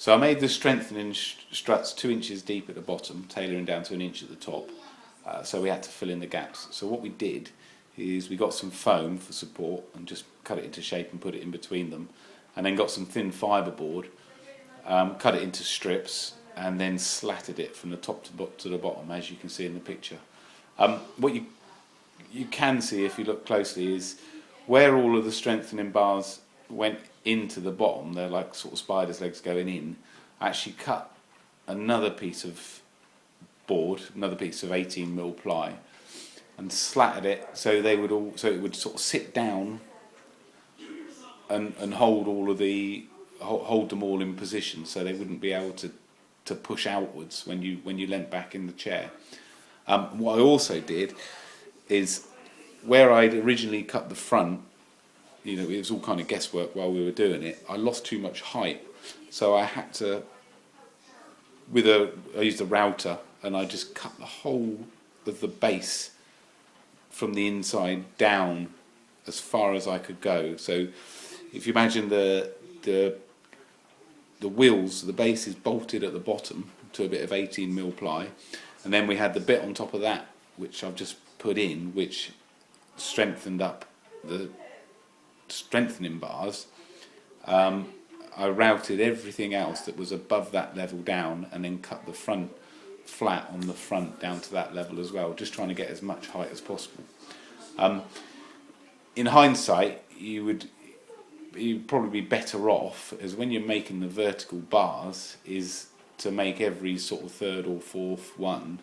So I made the strengthening struts 2 inches deep at the bottom, tailoring down to 1 inch at the top. So we had to fill in the gaps. So what we did is we got some foam for support and just cut it into shape and put it in between them, and then got some thin fiberboard, cut it into strips, and then slatted it from the top to the bottom, as you can see in the picture. What you can see if you look closely is where all of the strengthening bars went into the bottom, they're like sort of spider's legs going in. I actually cut another piece of board, another piece of 18mm ply, and slatted it so it would sort of sit down and hold them all in position, so they wouldn't be able to push outwards when you leant back in the chair. What I also did is, where I'd originally cut the front, it was all kind of guesswork while we were doing it, I lost too much height, so I had to, I used a router, and I just cut the whole of the base from the inside down as far as I could go. So if you imagine the wheels, the base is bolted at the bottom to a bit of 18mm ply, and then we had the bit on top of that which I've just put in, which strengthened up the strengthening bars. I routed everything else that was above that level down, and then cut the front flat on the front down to that level as well, just trying to get as much height as possible. In hindsight, you'd probably be better off, as when you're making the vertical bars, is to make every sort of third or fourth one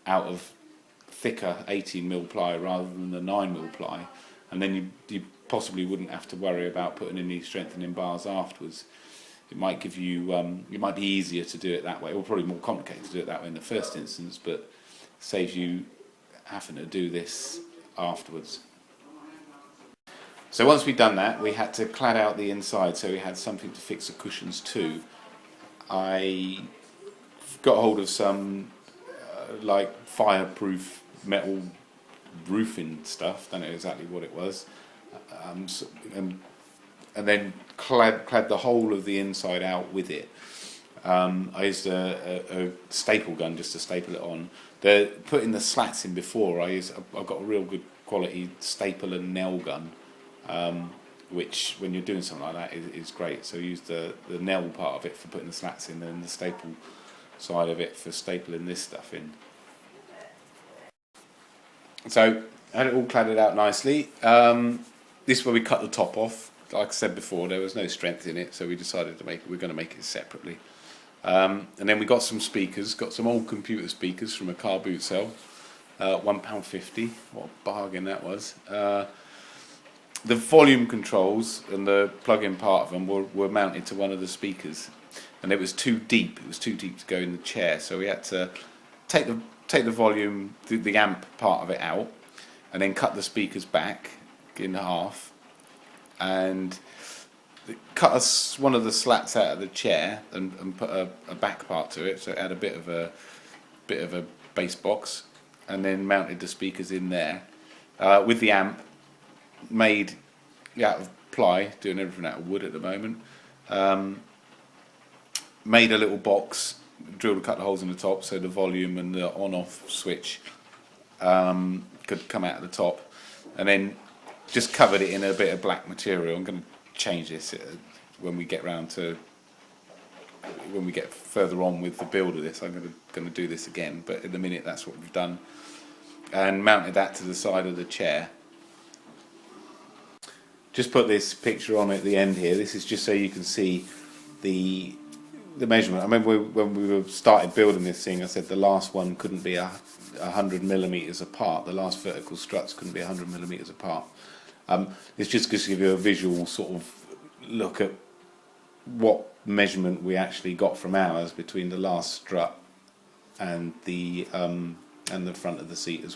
out of thicker 18mm ply rather than the 9mm ply, and then you possibly wouldn't have to worry about putting in these strengthening bars afterwards. It might give you, it might be easier to do it that way, or probably more complicated to do it that way in the first instance, but saves you having to do this afterwards. So once we'd done that, we had to clad out the inside, so we had something to fix the cushions to. I got hold of some like fireproof metal roofing stuff, don't know exactly what it was, and then clad the whole of the inside out with it. I used a staple gun just to staple it on. Putting the slats in before, I've got a real good quality staple and nail gun, which when you're doing something like that is great. So I used the nail part of it for putting the slats in, and the staple side of it for stapling this stuff in. So I had it all cladded out nicely. This is where we cut the top off. Like I said before, there was no strength in it, so we decided we're going to make it separately. And then we got some speakers, got some old computer speakers from a car boot sale, £1.50. What a bargain that was. The volume controls and the plug-in part of them were mounted to one of the speakers, and it was too deep. It was too deep to go in the chair, so we had to take the volume, the amp part of it out, and then cut the speakers back in half, and cut one of the slats out of the chair and put a back part to it, so it had a bit of a bass box, and then mounted the speakers in there with the amp made out of ply, doing everything out of wood at the moment. Made a little box, drilled a couple of holes in the top so the volume and the on-off switch could come out of the top, and then just covered it in a bit of black material. I'm going to change this when we get further on with the build of this. I'm going to do this again, but in a minute that's what we've done, and mounted that to the side of the chair. Just put this picture on at the end here. This is just so you can see the measurement. I remember when we started building this thing, I said the last one couldn't be 100mm apart. The last vertical struts couldn't be 100mm apart. It's just to give you a visual sort of look at what measurement we actually got from ours between the last strut and the front of the seat as well.